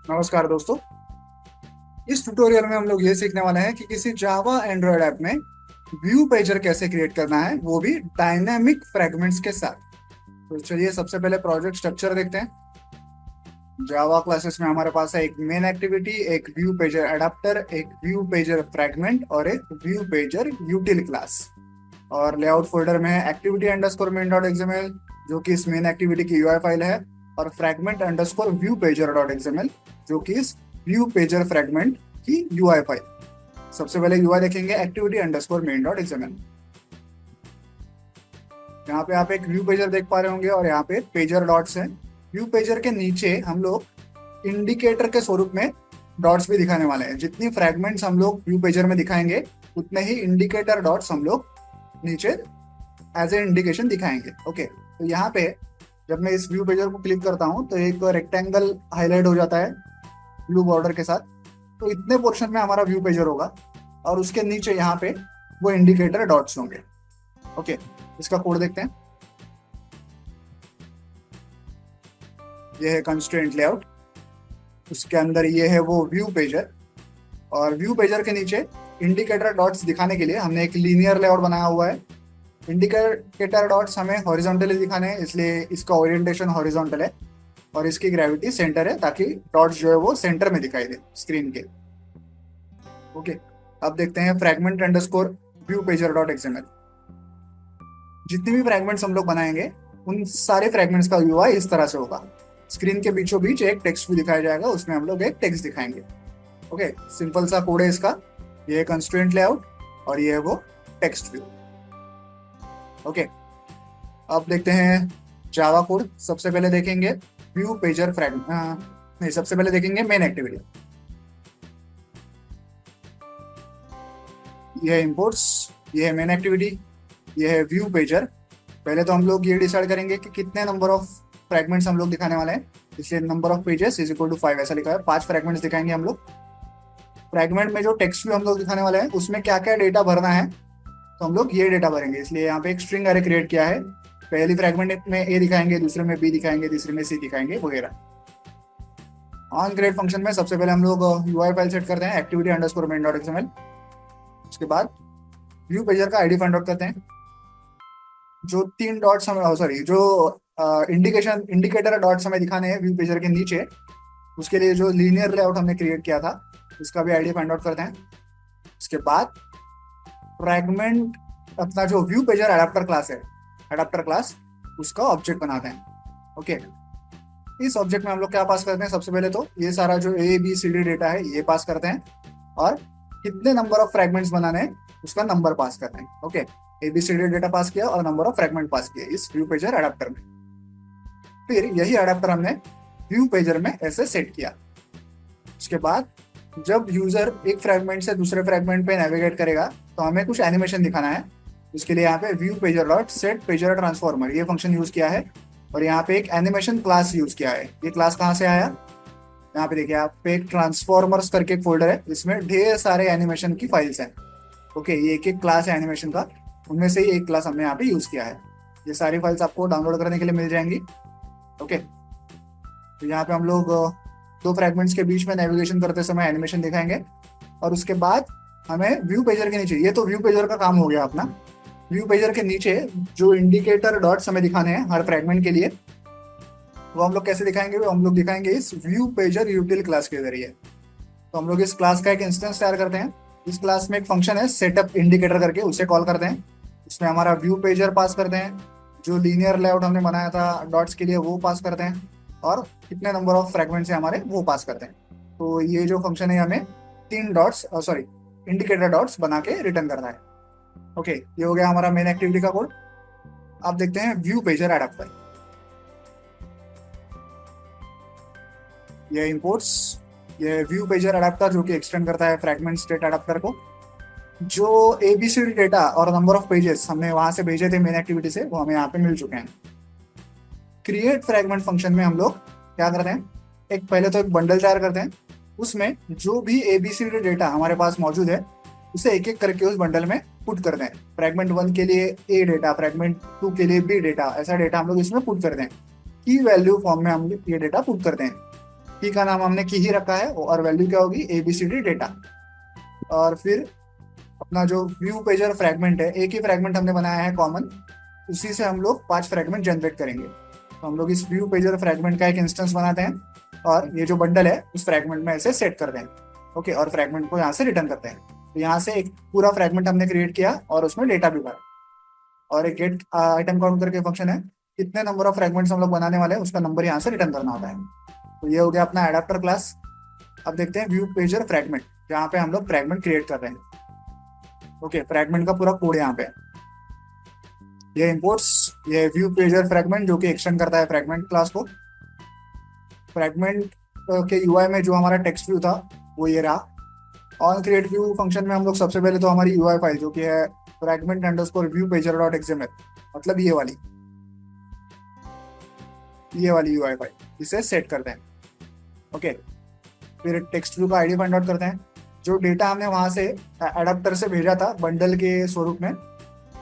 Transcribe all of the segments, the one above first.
नमस्कार दोस्तों। इस ट्यूटोरियल में हम लोग ये सीखने वाले हैं कि किसी जावा एंड्रॉयड ऐप में व्यू पेजर कैसे क्रिएट करना है, वो भी डायनेमिक फ्रेगमेंट्स के साथ। तो चलिए सबसे पहले प्रोजेक्ट स्ट्रक्चर देखते हैं। जावा क्लासेस में हमारे पास है एक मेन एक्टिविटी, एक व्यू पेजर एडाप्टर, एक व्यू पेजर फ्रेगमेंट और एक व्यू पेजर यूटिल क्लास। और लेआउट फोल्डर में है activity underscore main dot XML, जो कि इस मेन एक्टिविटी की यूआई फाइल है, और fragment underscore view pager dot XML, जो कि इस व्यू पेजर फ्रैगमेंट की यूआई फाइल। सबसे पहले यूआई देखेंगे activity underscore main dot XML. यहाँ पे आप एक व्यू पेजर देख पा रहे होंगे और यहाँ पे पेजर डॉट्स हैं। व्यू पेजर के नीचे हम लोग इंडिकेटर के स्वरूप में डॉट्स भी दिखाने वाले हैं। जितनी फ्रैगमेंट्स हम लोग व्यू पेजर में दिखाएंगे, उतने ही इंडिकेटर डॉट्स हम लोग नीचे एज ए इंडिकेशन दिखाएंगे। ओके, तो यहाँ पे जब मैं इस व्यू पेजर को क्लिक करता हूँ तो एक रेक्टेंगल हाईलाइट हो जाता है ब्लू बॉर्डर के साथ। तो इतने पोर्शन में हमारा व्यू पेजर होगा और उसके नीचे यहाँ पे वो इंडिकेटर डॉट्स होंगे। ओके, इसका कोड देखते हैं। ये है कंस्ट्रेंट लेआउट, उसके अंदर ये है वो व्यू पेजर, और व्यू पेजर के नीचे इंडिकेटर डॉट्स दिखाने के लिए हमने एक लीनियर लेआउट बनाया हुआ है। इंडिकेटर डॉट्स हमें हॉरिजॉन्टली दिखाने हैं, इसलिए इसका ओरिएंटेशन हॉरिजॉन्टल है और इसकी ग्रेविटी सेंटर है, ताकि डॉट्स जो है वो सेंटर में दिखाई दे स्क्रीन के। ओके, अब देखते हैं fragment underscore view pager dot XML. जितनी भी फ्रैगमेंट्स हम लोग बनाएंगे, उन सारे फ्रैगमेंट्स का यूआई इस तरह से होगा। स्क्रीन के बीचों बीच एक टेक्स्ट भी दिखाया जाएगा, उसमें हम लोग एक टेक्स्ट दिखाएंगे। ओके, सिंपल सा कोड है इसका। ये है कंस्ट्रेंट लेआउट और ये है वो टेक्स्ट व्यू। ओके, अब देखते हैं जावा कोड। सबसे पहले देखेंगे व्यू पेजर फ्रैगमेंट, नहीं, सबसे पहले देखेंगे मेन एक्टिविटी। ये है इंपोर्ट्स, ये है मेन एक्टिविटी, ये है व्यू पेजर। पहले तो हम लोग ये डिसाइड करेंगे कि कितने नंबर ऑफ फ्रैगमेंट्स हम लोग दिखाने वाले हैं, इसलिए number of pages is equal to 5 ऐसा लिखा है। 5 फ्रैगमेंट्स दिखाएंगे हम लोग। फ्रैगमेंट में जो टेक्स्ट व्यू हम लोग दिखाने वाले हैं, उसमें क्या क्या डेटा भरना है, तो हम लोग ये डेटा भरेंगे। इसलिए यहाँ पे एक स्ट्रिंग अरे क्रिएट किया है। पहली फ्रैगमेंट में ए दिखाएंगे, दूसरे में बी दिखाएंगे, तीसरे में सी दिखाएंगे वगैरह। ऑन क्रिएट फंक्शन में सबसे पहले हम लोग यूआई फाइल सेट करते हैं, activity underscore main dot XML. उसके बाद व्यू पेजर का आईडी फाइंड आउट करते हैं। जो 3 डॉट्स हमें, सॉरी, जो इंडिकेटर डॉट्स हमें दिखाने हैं व्यू पेजर के नीचे, उसके लिए जो लीनियर लेआउट हमने क्रिएट किया था, उसका भी आईडी फाइंड आउट करते हैं। उसके बाद फ्रैगमेंट, अपना जो व्यू पेजर एडाप्टर क्लास है, एडाप्टर क्लास, उसका ऑब्जेक्ट बनाते हैं। ओके, इस ऑब्जेक्ट में हम लोग क्या पास करते हैं, सबसे पहले तो ये सारा जो A B C D data है ये पास करते हैं, और कितने नंबर ऑफ फ्रैगमेंट्स बनाने हैं उसका नंबर पास करते हैं। Okay, A B C D data pass किया और नंबर ऑफ फ्रैगमेंट पास किया इस व्यू पेजर एडाप्टर में। फिर यही एडाप्टर हमने व्यू पेजर में ऐसे सेट किया। उसके बाद जब यूजर एक फ्रैगमेंट से दूसरे फ्रैगमेंट पे नेविगेट करेगा, तो हमें कुछ एनिमेशन दिखाना है। उसके लिए यहाँ पे view pager dot set pager transformer ये फंक्शन यूज किया है, और यहाँ पे एक एनिमेशन क्लास यूज किया है। ये क्लास कहाँ से आया, यहाँ पे देखिए, आप पे एक ट्रांसफॉर्मर्स करके एक फोल्डर है, जिसमें ढेर सारे एनिमेशन की फाइल्स हैं। ओके, ये एक एक क्लास है एनिमेशन का, उनमें से ही एक क्लास हमने यहाँ पे यूज किया है। ये सारी फाइल्स आपको डाउनलोड करने के लिए मिल जाएंगी। ओके, तो यहाँ पे हम लोग दो फ्रैगमेंट्स के बीच में नेविगेशन करते समय एनिमेशन दिखाएंगे, और उसके बाद हमें व्यू पेजर के नीचे, ये तो व्यू पेजर का काम हो गया अपना। व्यू पेजर के नीचे जो इंडिकेटर डॉट्स हमें दिखाने हैं हर फ्रैगमेंट के लिए, वो हम लोग कैसे दिखाएंगे, वो हम लोग दिखाएंगे इस व्यू पेजर यूटिल क्लास के जरिए। तो हम लोग इस क्लास का एक इंस्टेंस तैयार करते हैं। इस क्लास में एक फंक्शन है सेटअप इंडिकेटर करके, उसे कॉल करते हैं। इसमें हमारा व्यू पेजर पास करते हैं, जो लीनियर लेआउट हमने बनाया था डॉट्स के लिए वो पास करते हैं, और कितने नंबर ऑफ फ्रैगमेंट्स है हमारे वो पास करते हैं। तो ये जो फंक्शन है हमें 3 डॉट्स, सॉरी, इंडिकेटर डॉट्स बना के रिटर्न करना है। ओके, ये हो गया हमारा मेन एक्टिविटी का कोड। अब देखते हैं व्यू पेजर एडाप्टर। ये इंपोर्ट्स, ये व्यू पेजर एडाप्टर जो कि एक्सटेंड करता है फ्रैगमेंट स्टेट एडाप्टर को। जो एबीसीडी डेटा और नंबर ऑफ पेजेस हमने वहां से भेजे थे मेन एक्टिविटी से, वो हमें यहाँ पे मिल चुके हैं। क्रिएट फ्रैगमेंट फंक्शन में हम लोग क्या करते हैं, एक पहले तो एक बंडल तैयार करते हैं। उसमें जो भी एबीसीडी डेटा हमारे पास मौजूद है, उसे एक एक करके उस बंडल में पुट करते हैं। फ्रैगमेंट 1 के लिए ए डेटा, फ्रैगमेंट 2 के लिए बी डेटा, ऐसा डेटा हम लोग इसमें पुट करते हैं। की वैल्यू फॉर्म में हम ये डेटा पुट करते हैं। की का नाम हमने की ही रखा है और वैल्यू क्या होगी ABCD डेटा। और फिर अपना जो व्यू पेजर फ्रैगमेंट है, एक ही फ्रैगमेंट हमने बनाया है कॉमन, उसी से हम लोग 5 फ्रैगमेंट जनरेट करेंगे। तो हम लोग इस व्यू पेजर फ्रैगमेंट का एक इंस्टेंस बनाते हैं और ये जो बंडल है उस फ्रैगमेंट में ऐसे सेट करते हैं। ओके, और फ्रैगमेंट को यहाँ से रिटर्न करते हैं। तो यहाँ से एक पूरा फ्रैगमेंट हमने क्रिएट किया और उसमें डेटा भी भरा। और एक गेट आइटम काउंट करके फंक्शन है, कितने नंबर ऑफ फ्रैगमेंट्स हम लोग बनाने वाले हैं उसका नंबर यहाँ से रिटर्न करना होता है। तो ये हो गया अपना एडाप्टर क्लास। अब देखते हैं व्यू पेजर फ्रैगमेंट, जहाँ पे हम लोग फ्रैगमेंट क्रिएट कर रहे हैं। ओके, फ्रैगमेंट का पूरा कोड यहाँ पे। ये इंपोर्ट्स, ये व्यू पेजर फ्रैगमेंट जो कि एक्सटेंड करता है फ्रैगमेंट क्लास को। फ्रैगमेंट के यूआई में जो हमारा टेक्स्ट व्यू था वो ये रहा। ऑन क्रिएट व्यू फंक्शन में हम लोग सबसे पहले तो हमारी यूआई फाइल जो कि है fragment underscore view pager dot XML, मतलब ये वाली यूआई फाइल, इसे सेट करते हैं। ओके, फिर टेक्स्ट व्यू का आईडी फाइंड आउट करते हैं। जो डेटा हमने वहां से एडाप्टर से भेजा था बंडल के स्वरूप में,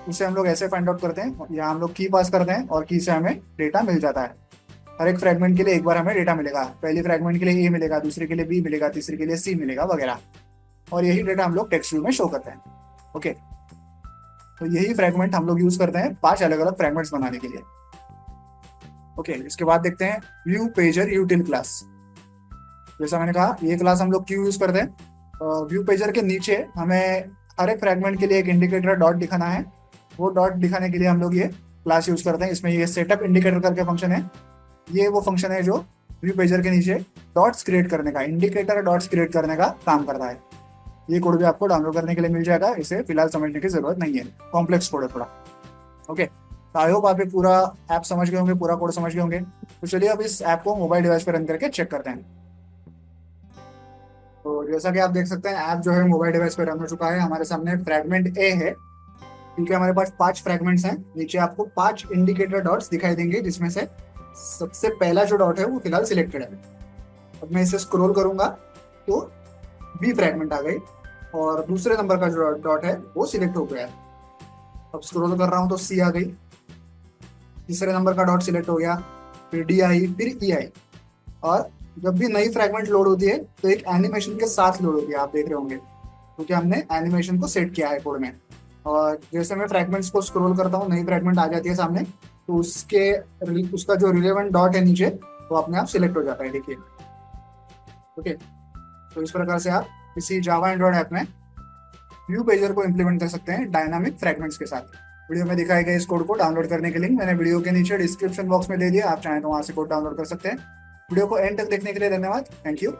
उसे हम लोग ऐसे फाइंड आउट करते हैं। यहाँ हम लोग की पास करते हैं और की से हमें डेटा मिल जाता है। हर एक फ्रैगमेंट के लिए एक बार हमें डेटा मिलेगा। पहली फ्रैगमेंट के लिए A मिलेगा, दूसरे के लिए B मिलेगा, तीसरे के लिए C मिलेगा वगैरह। और यही डेटा हम लोग टेक्स्ट व्यू में शो करते हैं। ओके, तो यही फ्रैगमेंट हम लोग यूज करते हैं 5 अलग अलग फ्रैगमेंट्स बनाने के लिए। ओके, इसके बाद देखते हैं व्यू पेजर यूटिल क्लास। जैसा मैंने कहा, ये क्लास हम लोग क्यों यूज करते हैं। व्यू पेजर के नीचे हमें हर एक फ्रैगमेंट के लिए एक इंडिकेटर डॉट दिखाना है। वो डॉट दिखाने के लिए हम लोग ये क्लास यूज करते हैं। इसमें ये सेटअप इंडिकेटर करके फंक्शन है। ये वो फंक्शन है जो व्यू पेजर के नीचे डॉट्स क्रिएट करने का, इंडिकेटर डॉट्स क्रिएट करने का काम करता है। ये कोड भी आपको डाउनलोड करने के लिए मिल जाएगा, इसे फिलहाल समझने की जरूरत नहीं है, कॉम्प्लेक्स कोड है थोड़ा। ओके, तो आई होप आप ये पूरा ऐप समझ गए होंगे, पूरा कोड समझ गए होंगे। तो चलिए अब इस ऐप को मोबाइल डिवाइस पर रन करके चेक करते हैं। तो जैसा कि आप देख सकते हैं, ऐप जो है मोबाइल डिवाइस पर रन हो चुका है। हमारे सामने फ्रैगमेंट ए है, क्योंकि हमारे पास 5 फ्रैगमेंट्स हैं। नीचे आपको 5 इंडिकेटर डॉट्स दिखाई देंगे, जिसमें से सबसे पहला जो डॉट है वो फिलहाल सिलेक्टेड है। अब मैं इसे स्क्रॉल करूंगा तो बी फ्रैगमेंट आ गई और दूसरे नंबर का जो डॉट है वो सिलेक्ट हो गया है। अब स्क्रॉल कर रहा हूं तो सी आ गई, तीसरे नंबर का डॉट सिलेक्ट हो गया, फिर डी आई, फिर ई आई। और जब भी नई फ्रैगमेंट लोड होती है तो एक एनिमेशन के साथ लोड होती है, आप देख रहे होंगे, क्योंकि हमने एनिमेशन को सेट किया है कोड में। और जैसे मैं फ्रैगमेंट्स को स्क्रॉल करता हूँ, नई फ्रैगमेंट आ जाती है सामने, तो उसका जो रिलेवेंट डॉट है नीचे वो अपने आप सिलेक्ट हो जाता है, देखिए। ओके, तो इस प्रकार से आप किसी जावा एंड्रॉइड ऐप में व्यू पेजर को इम्प्लीमेंट कर सकते हैं डायनामिक फ्रैगमेंट्स के साथ। वीडियो में दिखाए गए इस कोड को डाउनलोड करने के लिंक मैंने वीडियो के नीचे डिस्क्रिप्शन बॉक्स में दे दिया, आप चाहें तो वहां से कोड डाउनलोड कर सकते हैं। वीडियो को एंड तक देखने के लिए धन्यवाद, थैंक यू।